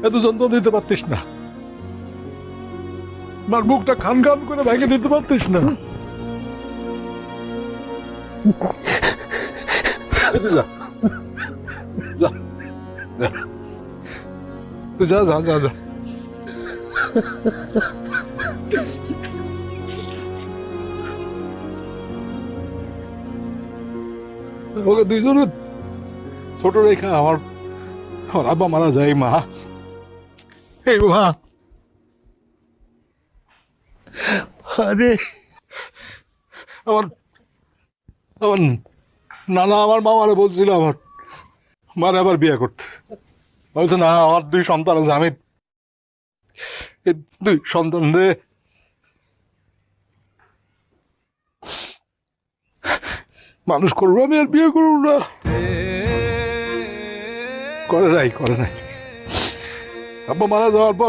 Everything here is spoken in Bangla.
এত যন্ত্রণা দিতে পারতিস না? আমার বুকটা খান খান করে ভেঙে দিতে পারতিস না? যা যা যা যা যা যা ওকে দুইজনে ছোট রেখা আমার আমার আব্বা মারা যায়। মা, এই মা, আরে আমার আমার নানা আমার মামারে বলছিল আমার মারে আবার বিয়ে করতে। বলছে না, আমার দুই সন্তান আছে, আমি এই দুই সন্তান রে মানুষ করবো, আমি আর বিয়ে করবো না। করে নাই আব্বা মারা যাওয়ার পর